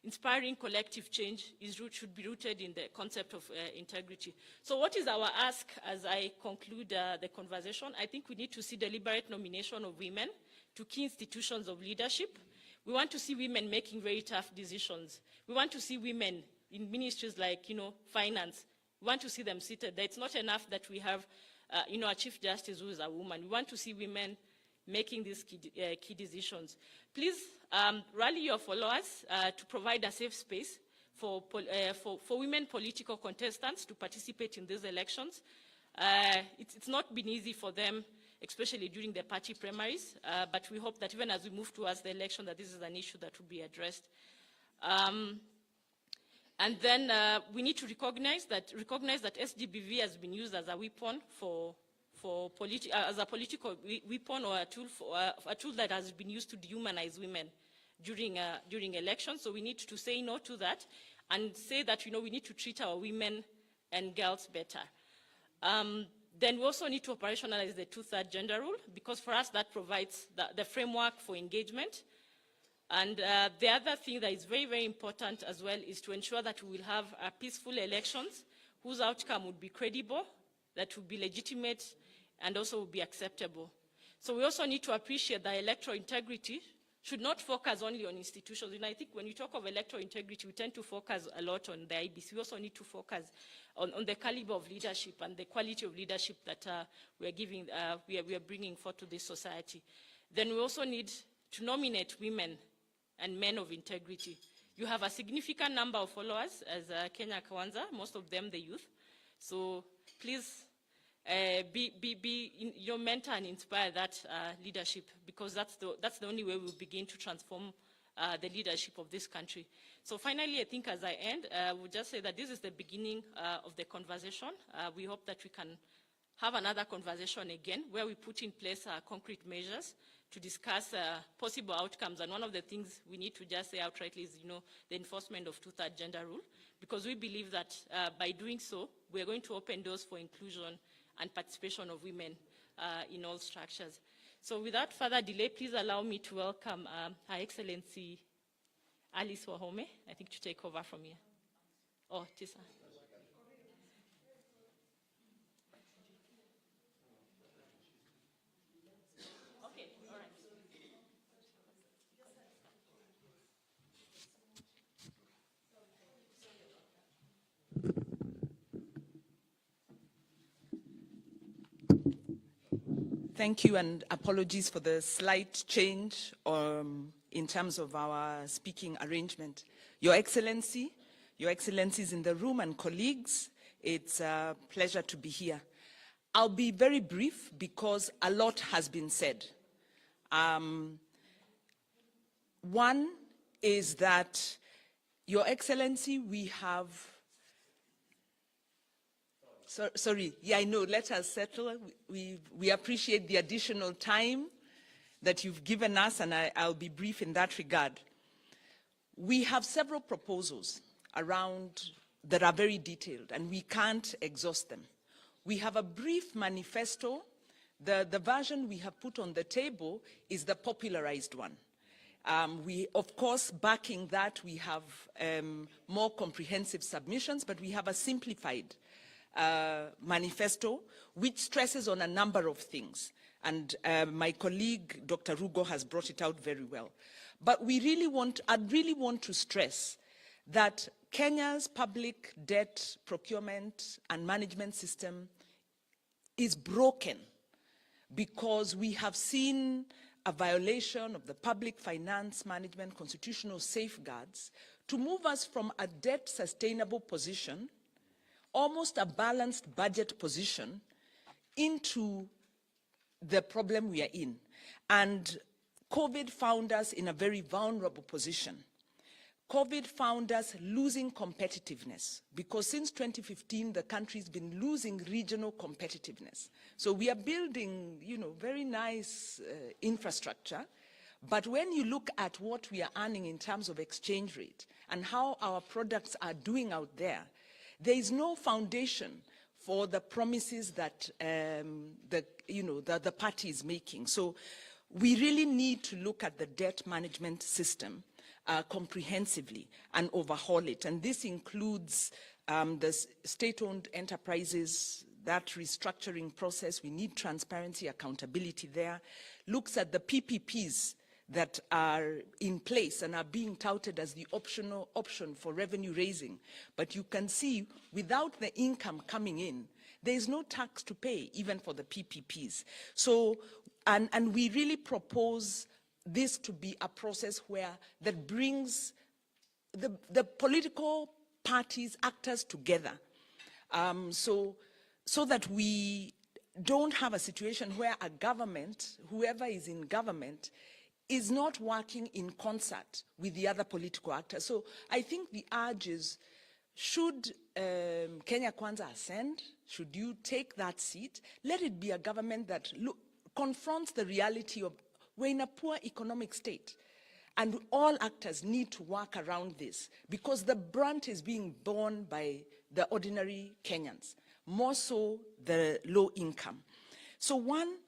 inspiring collective change should be rooted in the concept of integrity. So what is our ask as I conclude the conversation? I think we need to see deliberate nomination of women to key institutions of leadership. We want to see women making very tough decisions. We want to see women in ministries like, finance. We want to see them seated there. It's not enough that we have, a Chief Justice who is a woman. We want to see women making these key decisions. Please rally your followers to provide a safe space for women political contestants to participate in these elections. It's not been easy for them, especially during the party primaries, but we hope that even as we move towards the election, that this is an issue that will be addressed. And then we need to recognize that SGBV has been used as a weapon as a political weapon or a tool that has been used to dehumanize women during elections. So we need to say no to that and say that we need to treat our women and girls better. Then we also need to operationalize the two-third gender rule because for us that provides the framework for engagement. And the other thing that is very, very important as well is to ensure that we will have peaceful elections whose outcome would be credible, that would be legitimate, and also would be acceptable. So we also need to appreciate that electoral integrity should not focus only on institutions. I think when you talk of electoral integrity, we tend to focus a lot on the IBC. We also need to focus on the caliber of leadership and the quality of leadership that we are bringing forth to this society. Then we also need to nominate women and men of integrity. You have a significant number of followers as Kenya Kwanza, most of them the youth. So please mentor and inspire that leadership because that's the only way we'll begin to transform the leadership of this country. So finally, I think as I end, we'll just say that this is the beginning of the conversation. We hope that we can have another conversation again where we put in place concrete measures to discuss possible outcomes. And one of the things we need to just say outrightly is, the enforcement of two-third gender rule, because we believe that by doing so, we're going to open doors for inclusion and participation of women in all structures. So without further delay, please allow me to welcome Her Excellency Alice Wahome, I think, to take over from here. Oh, Tisa. Okay, all right. Thank you, and apologies for the slight change in terms of our speaking arrangement. Your Excellency, Your Excellencies in the room and colleagues, it's a pleasure to be here. I'll be very brief because a lot has been said. One is that, Your Excellency, we have... Sorry, yeah, I know, let us settle. We appreciate the additional time that you've given us, and I'll be brief in that regard. We have several proposals around that are very detailed, and we can't exhaust them. We have a brief manifesto. The version we have put on the table is the popularized one. We, of course, backing that, we have more comprehensive submissions, but we have a simplified manifesto which stresses on a number of things. And my colleague, Dr. Ruto, has brought it out very well. But I'd really want to stress that Kenya's public debt procurement and management system is broken because we have seen a violation of the public finance management constitutional safeguards to move us from a debt sustainable position, almost a balanced budget position, into the problem we are in. And COVID found us in a very vulnerable position. COVID found us losing competitiveness because since 2015, the country's been losing regional competitiveness. So we are building, very nice infrastructure. But when you look at what we are earning in terms of exchange rate and how our products are doing out there, there is no foundation for the promises that the party is making. So we really need to look at the debt management system comprehensively and overhaul it. And this includes the state-owned enterprises, that restructuring process. We need transparency, accountability there. Looks at the PPPs that are in place and are being touted as the option for revenue raising. But you can see without the income coming in, there is no tax to pay, even for the PPPs. So, and we really propose this to be a process that brings the political parties, actors together, so that we don't have a situation where a government, whoever is in government, is not working in concert with the other political actors. So I think the urge is, should Kenya Kwanza ascend? Should you take that seat? Let it be a government that confronts the reality of we're in a poor economic state. And all actors need to work around this because the brunt is being borne by the ordinary Kenyans, more so the low income. So one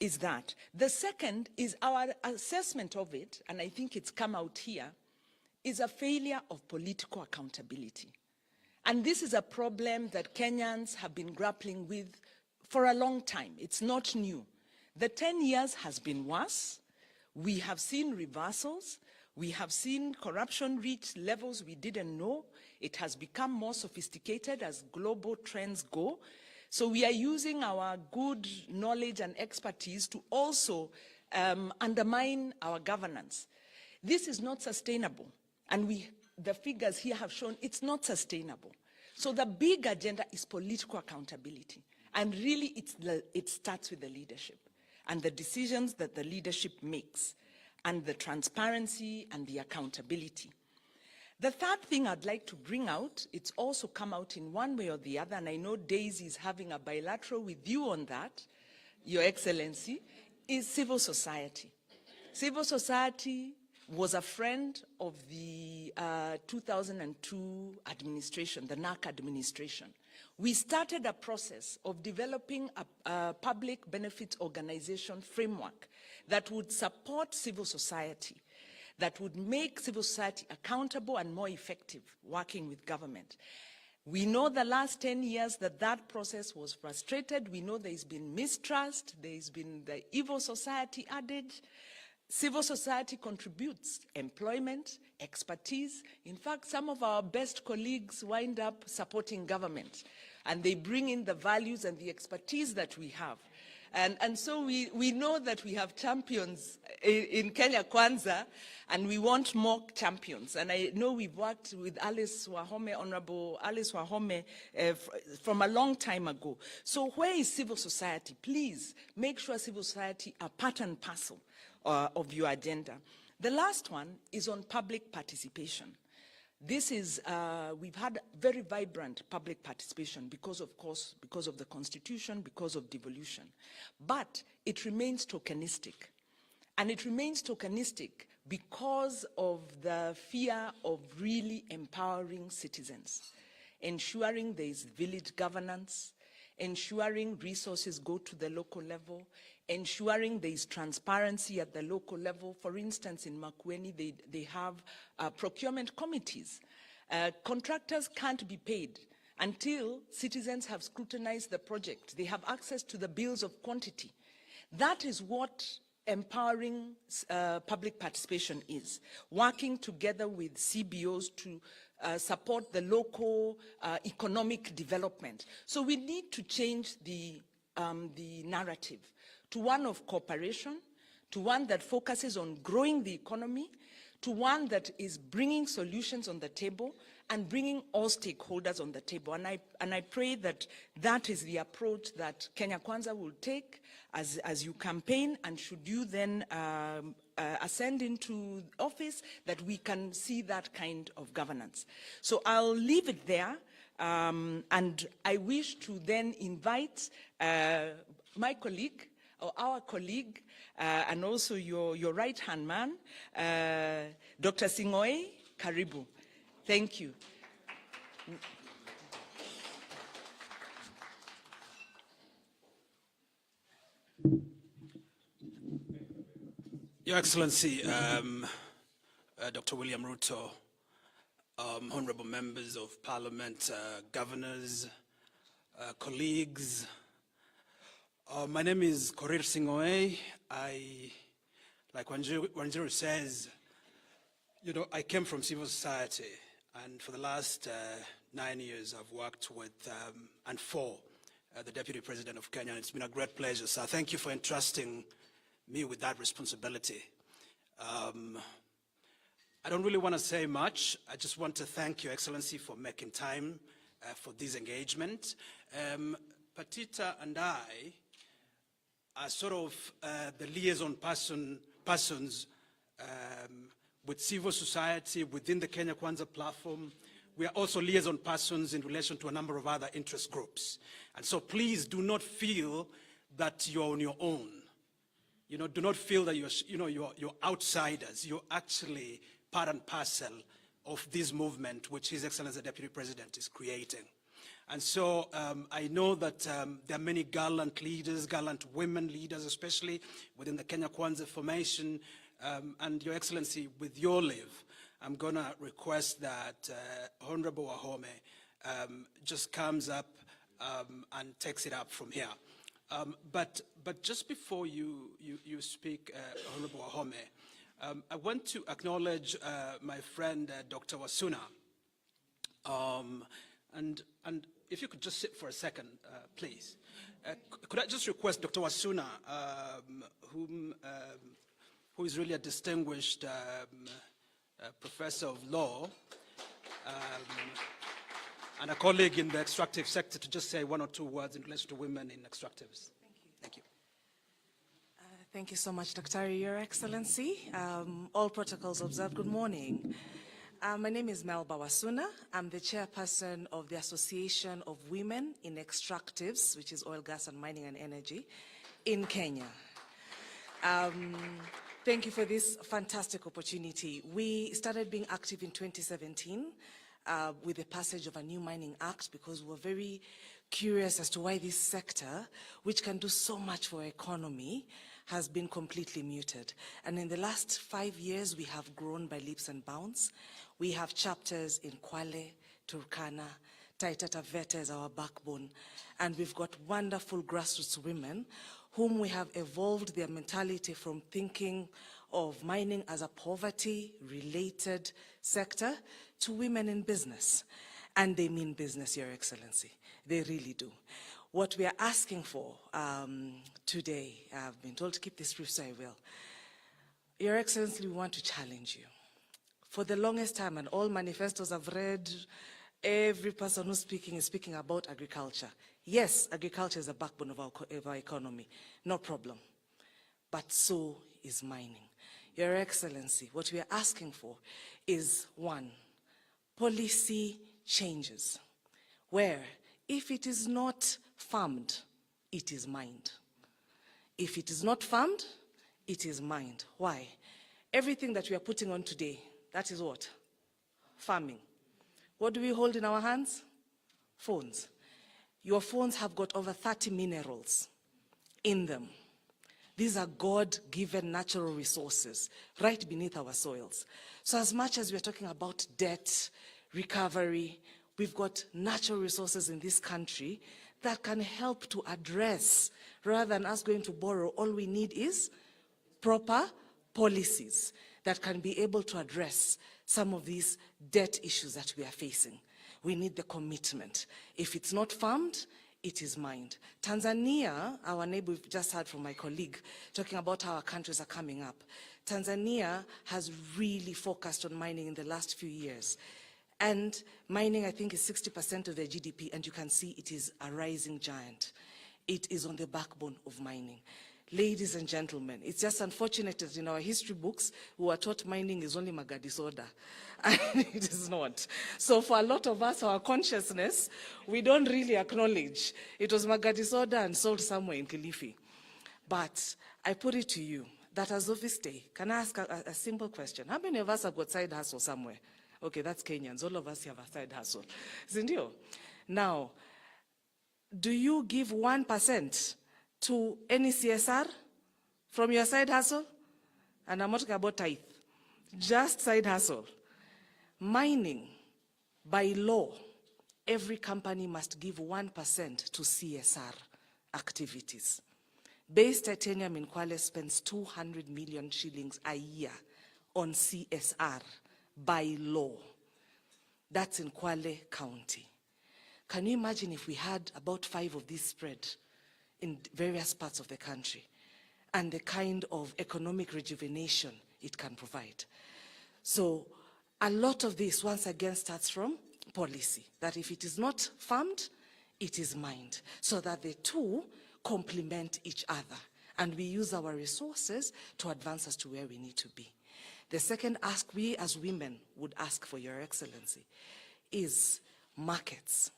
is that. The second is our assessment of it, and I think it's come out here, is a failure of political accountability. And this is a problem that Kenyans have been grappling with for a long time. It's not new. The 10 years has been worse. We have seen reversals. We have seen corruption reach levels we didn't know. It has become more sophisticated as global trends go. So we are using our good knowledge and expertise to also undermine our governance. This is not sustainable. And the figures here have shown it's not sustainable. So the big agenda is political accountability. And really, it starts with the leadership and the decisions that the leadership makes and the transparency and the accountability. The third thing I'd like to bring out, it's also come out in one way or the other, and I know Daisy is having a bilateral with you on that, Your Excellency, is civil society. Civil society was a friend of the 2002 administration, the NAC administration. We started a process of developing a public benefits organization framework that would support civil society, that would make civil society accountable and more effective working with government. We know the last 10 years that process was frustrated. We know there's been mistrust, there's been the evil society adage. Civil society contributes employment, expertise. In fact, some of our best colleagues wind up supporting government, and they bring in the values and the expertise that we have. And so we know that we have champions in Kenya Kwanza, and we want more champions. And I know we've worked with Alice Wahome, Honorable Alice Wahome, from a long time ago. So where is civil society? Please make sure civil society are part and parcel of your agenda. The last one is on public participation. This is, we've had very vibrant public participation because of the Constitution, because of devolution. But it remains tokenistic. And it remains tokenistic because of the fear of really empowering citizens, ensuring there is village governance, ensuring resources go to the local level, ensuring there is transparency at the local level. For instance, in Makueni, they have procurement committees. Contractors can't be paid until citizens have scrutinized the project. They have access to the bills of quantity. That is what empowering public participation is, working together with CBOs to support the local economic development. So we need to change the narrative to one of cooperation, to one that focuses on growing the economy, to one that is bringing solutions on the table and bringing all stakeholders on the table. And I pray that that is the approach that Kenya Kwanza will take as you campaign, and should you then ascend into office, that we can see that kind of governance. So I'll leave it there, and I wish to then invite my colleague, or our colleague, and also your right-hand man, Dr. Singoe Karibu. Thank you. Your Excellency, Dr. William Ruto, honorable members of Parliament, governors, colleagues, my name is Korir Singoe. Like Wanjiru says, you know, I came from civil society, and for the last 9 years I've worked with and for the Deputy President of Kenya. It's been a great pleasure, sir. Thank you for entrusting me with that responsibility. I don't really want to say much. I just want to thank Your Excellency for making time for this engagement. Patita and I are sort of the liaison persons with civil society within the Kenya Kwanza platform. We are also liaison persons in relation to a number of other interest groups. And so please do not feel that you're on your own. You know, do not feel that you're outsiders. You're actually part and parcel of this movement, which His Excellency the Deputy President is creating. And so I know that there are many gallant leaders, gallant women leaders, especially within the Kenya Kwanza formation. And Your Excellency, with your leave, I'm going to request that Honorable Wahome just comes up and takes it up from here. But just before you speak, Honorable Wahome, I want to acknowledge my friend Dr. Wasuna. And if you could just sit for a second, please. Could I just request Dr. Wasuna, who is really a distinguished professor of law and a colleague in the extractive sector, to just say 1 or 2 words in relation to women in extractives. Thank you. Thank you so much, Dr. Your Excellency. All protocols observed. Good morning. My name is Melba Wasuna. I'm the chairperson of the Association of Women in Extractives, which is oil, gas, and mining and energy in Kenya. Thank you for this fantastic opportunity. We started being active in 2017 with the passage of a new mining act, because we were very curious as to why this sector, which can do so much for our economy, has been completely muted. And in the last 5 years, we have grown by leaps and bounds. We have chapters in Kwale, Turkana, Taita Taveta is our backbone. And we've got wonderful grassroots women whom we have evolved their mentality from thinking of mining as a poverty-related sector to women in business. And they mean business, Your Excellency. They really do. What we are asking for today, I've been told to keep this brief, so I will. Your Excellency, we want to challenge you. For the longest time, and all manifestos I've read, every person who's speaking is speaking about agriculture. Yes, agriculture is the backbone of our economy, no problem. But so is mining. Your Excellency, what we are asking for is, one, policy changes, where if it is not farmed, it is mined. If it is not farmed, it is mined. Why? Everything that we are putting on today, that is what? Farming. What do we hold in our hands? Phones. Your phones have got over 30 minerals in them. These are God-given natural resources right beneath our soils. So as much as we're talking about debt, recovery, we've got natural resources in this country that can help to address, rather than us going to borrow, all we need is proper policies that can be able to address some of these debt issues that we are facing. We need the commitment. If it's not farmed, it is mined. Tanzania, our neighbor, we've just heard from my colleague, talking about how our countries are coming up. Tanzania has really focused on mining in the last few years. And mining, I think, is 60% of their GDP, and you can see it is a rising giant. It is on the backbone of mining. Ladies and gentlemen, it's just unfortunate that in our history books, we were taught mining is only Magadi soda, and it is not. So for a lot of us, our consciousness, we don't really acknowledge it was Magadi soda and sold somewhere in Kilifi. But I put it to you that as of this day, can I ask a simple question? How many of us have got side hustle somewhere? Okay, that's Kenyans. All of us have a side hustle. Isn't it? Now, do you give 1% to any CSR from your side hustle? And I'm not talking about tithe, just side hustle. Mining, by law, every company must give 1% to CSR activities. Base Titanium in Kwale spends 200 million shillings a year on CSR by law. That's in Kwale County. Can you imagine if we had about 5 of these spread in various parts of the country, and the kind of economic rejuvenation it can provide? So a lot of this, once again, starts from policy, that if it is not farmed, it is mined, so that the two complement each other, and we use our resources to advance us to where we need to be. The second ask we as women would ask for, Your Excellency, is markets.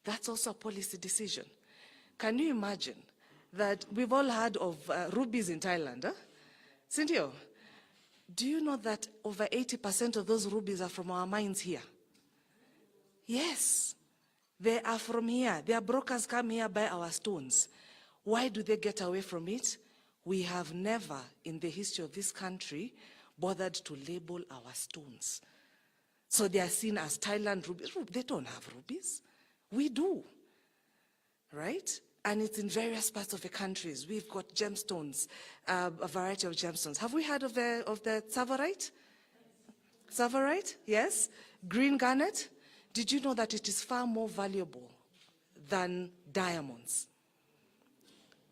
That's also a policy decision. Can you imagine that we've all heard of rubies in Thailand? Huh? Cynthia, do you know that over 80% of those rubies are from our mines here? Yes, they are from here. Their brokers come here, buy our stones. Why do they get away from it? We have never, in the history of this country, bothered to label our stones. So they are seen as Thailand rubies. They don't have rubies. We do, right? And it's in various parts of the countries. We've got gemstones, a variety of gemstones. Have we heard of the tsavorite? Tsavorite, yes. Green garnet. Did you know that it is far more valuable than diamonds?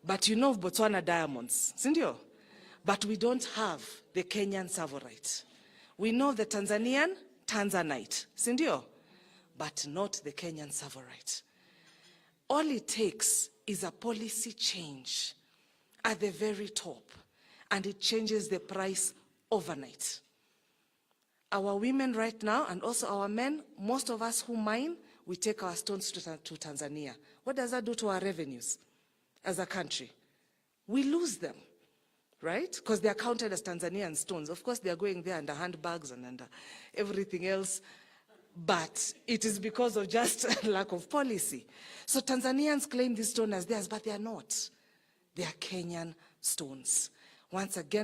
But you know Botswana diamonds, Sindio? But we don't have the Kenyan tsavorite. We know the Tanzanian tanzanite, Sindio? But not the Kenyan tsavorite. All it takes is a policy change at the very top, and it changes the price overnight. Our women right now, and also our men, most of us who mine, we take our stones to Tanzania. What does that do to our revenues as a country? We lose them, right? Because they are counted as Tanzanian stones. Of course, they are going there under handbags and under everything else, but it is because of just lack of policy. So Tanzanians claim these stones as theirs, but they are not. They are Kenyan stones. Once again,